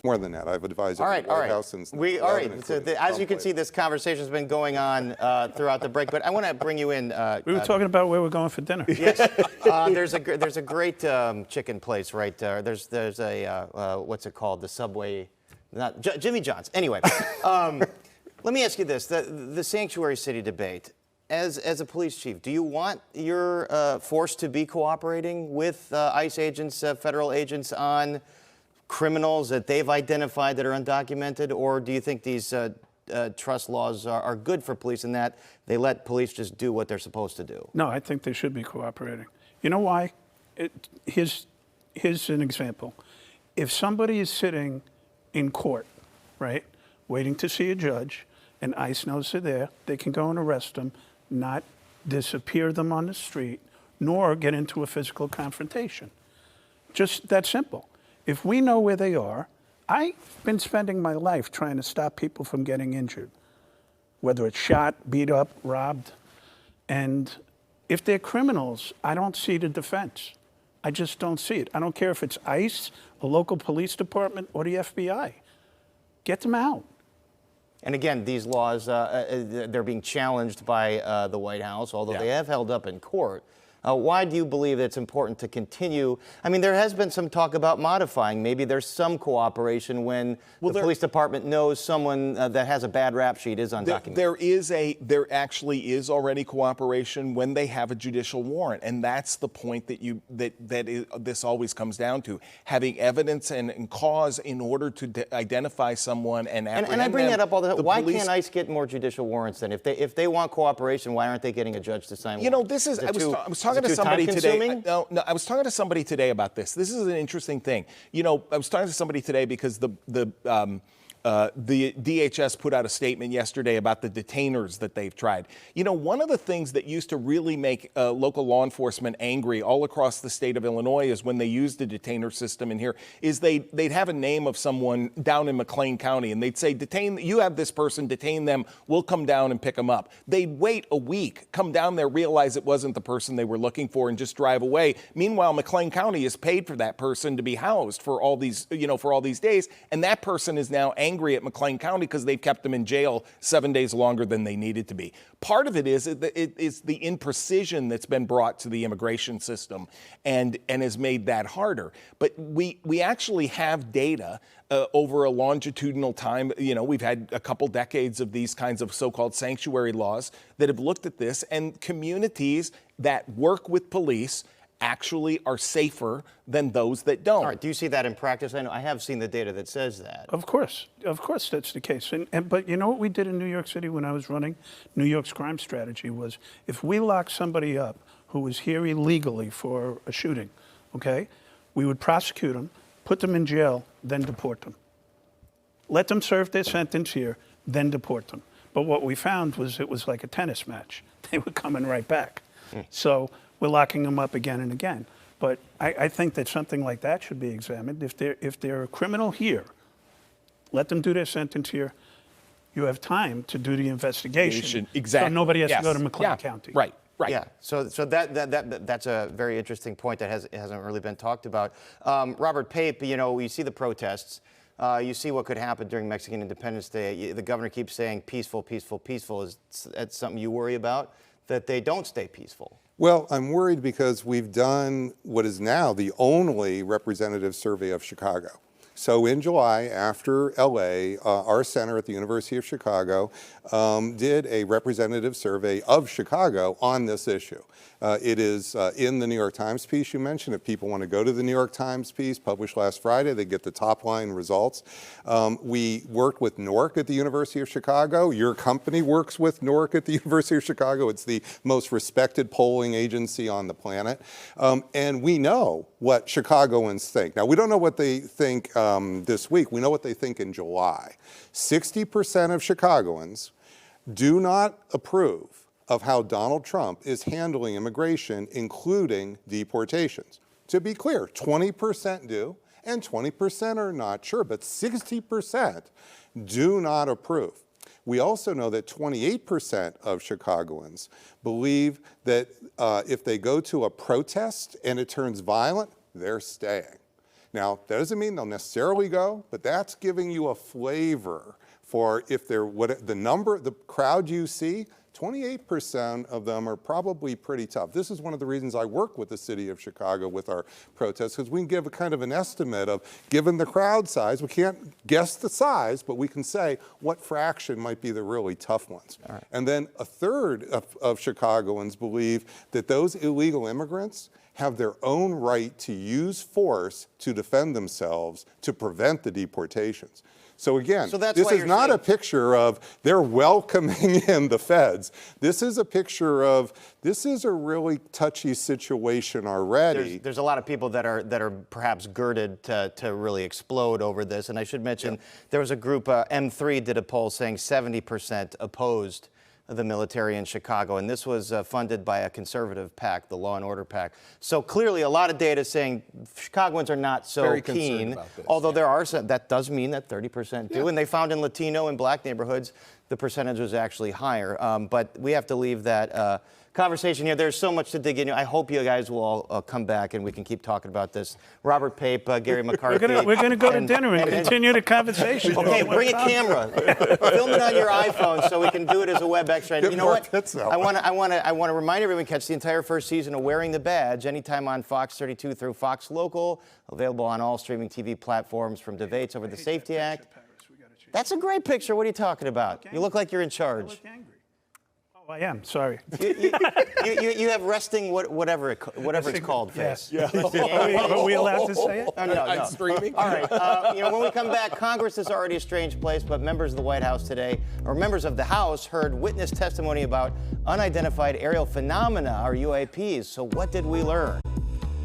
More than that, I've advised the White House since. All right. So as you can see, this conversation has been going on throughout the break. But I want to bring you in. We were talking about where we're going for dinner. Yes. There's a great chicken place right there. There's a what's it called? The Subway, not Jimmy John's. Anyway, let me ask you this: the sanctuary city debate. As a police chief, do you want your force to be cooperating with ICE agents, federal agents on criminals that they've identified that are undocumented, or do you think these trust laws are good for police in that they let police just do what they're supposed to do? No, I think they should be cooperating. You know why? Here's an example. If somebody is sitting in court, right, waiting to see a judge, and ICE knows they're there, they can go and arrest them, not disappear them on the street, nor get into a physical confrontation. Just that simple. If we know where they are, I've been spending my life trying to stop people from getting injured, whether it's shot, beat up, robbed. And if they're criminals, I don't see the defense. I just don't see it. I don't care if it's ICE, a local police department, or the FBI. Get them out. And again, these laws, they're being challenged by the White House, although they have held up in court. Why do you believe it's important to continue? I mean, there has been some talk about modifying. Maybe there's some cooperation when the police department knows someone that has a bad rap sheet is undocumented. There actually is already cooperation when they have a judicial warrant, and that's the point this always comes down to: having evidence and cause in order to identify someone and apprehend And I bring them. that up all the time. Why can't ICE get more judicial warrants then? If they want cooperation, why aren't they getting a judge to sign? You know, this is. I was talking to somebody today. I was talking to somebody today about this. This is an interesting thing. You know, I was talking to somebody today because the DHS put out a statement yesterday about the detainers that they've tried. You know, one of the things that used to really make local law enforcement angry all across the state of Illinois is when they used the detainer system in here, is they'd have a name of someone down in McLean County, and they'd say, you have this person, detain them, we'll come down and pick them up. They'd wait a week, come down there, realize it wasn't the person they were looking for, and just drive away. Meanwhile, McLean County has paid for that person to be housed for all these days, and that person is now angry at McLean County because they've kept them in jail 7 days longer than they needed to be. Part of it is the imprecision that's been brought to the immigration system and has made that harder. But we actually have data over a longitudinal time. You know, we've had a couple decades of these kinds of so-called sanctuary laws that have looked at this, and communities that work with police actually are safer than those that don't. All right, do you see that in practice? I know I have seen the data that says that. Of course that's the case. But you know what we did in New York City when I was running New York's crime strategy was, if we locked somebody up who was here illegally for a shooting, okay, we would prosecute them, put them in jail, then deport them. Let them serve their sentence here, then deport them. But what we found was it was like a tennis match. They were coming right back. So we're locking them up again and again. But I think that something like that should be examined. If they're a criminal here, let them do their sentence here. You have time to do the investigation. Exactly. So nobody has to go to McLean County. Right. Yeah. So that's a very interesting point that hasn't really been talked about. Robert Pape, you know, you see the protests. You see what could happen during Mexican Independence Day. The governor keeps saying peaceful, peaceful, peaceful. Is that something you worry about, that they don't stay peaceful? Well, I'm worried because we've done what is now the only representative survey of Chicago. So in July, after LA, our center at the University of Chicago did a representative survey of Chicago on this issue. It is in the New York Times piece you mentioned. If people want to go to the New York Times piece published last Friday, they get the top line results. We worked with NORC at the University of Chicago. Your company works with NORC at the University of Chicago. It's the most respected polling agency on the planet. And we know what Chicagoans think. Now, we don't know what they think this week. We know what they think in July. 60% of Chicagoans do not approve of how Donald Trump is handling immigration, including deportations. To be clear, 20% do, and 20% are not sure, but 60% do not approve. We also know that 28% of Chicagoans believe that if they go to a protest and it turns violent, they're staying. Now, that doesn't mean they'll necessarily go, but that's giving you a flavor for if they're, the crowd you see, 28% of them are probably pretty tough. This is one of the reasons I work with the city of Chicago with our protests, because we can give a kind of an estimate of, given the crowd size, we can't guess the size, but we can say what fraction might be the really tough ones. Right. And then a third of Chicagoans believe that those illegal immigrants have their own right to use force to defend themselves to prevent the deportations. So again, So that's this why is you're not saying- a picture of they're welcoming in the feds. This is a picture of this is a really touchy situation already. There's a lot of people that are perhaps girded to really explode over this. And I should mention there was a group, M3 did a poll saying 70% opposed the military in Chicago, and this was funded by a conservative PAC, the Law and Order PAC. So clearly, a lot of data saying Chicagoans are not so Very concerned keen. about this, although yeah. there are some, that does mean that 30% do, and they found in Latino and Black neighborhoods the percentage was actually higher. But we have to leave that conversation here. There's so much to dig into. I hope you guys will all come back and we can keep talking about this. Robert Pape, Gary McCarthy. We're going to go to dinner and continue the conversation. Okay, bring a camera. Film it on your iPhone so we can do it as a web extra. And Get you know more what? hits out. I want to remind everyone, catch the entire first season of Wearing the Badge anytime on Fox 32 through Fox Local, available on all streaming TV platforms, from debates over the Safety Act. That's a great picture. What are you talking about? You look like you're in I charge. look angry. Oh, I am. Sorry. You have resting whatever it's called face. Yeah. Are we allowed to say it? Oh, no, I'm no. streaming. All right. When we come back, Congress is already a strange place, but members of the White House today, or members of the House, heard witness testimony about unidentified aerial phenomena, or UAPs. So what did we learn?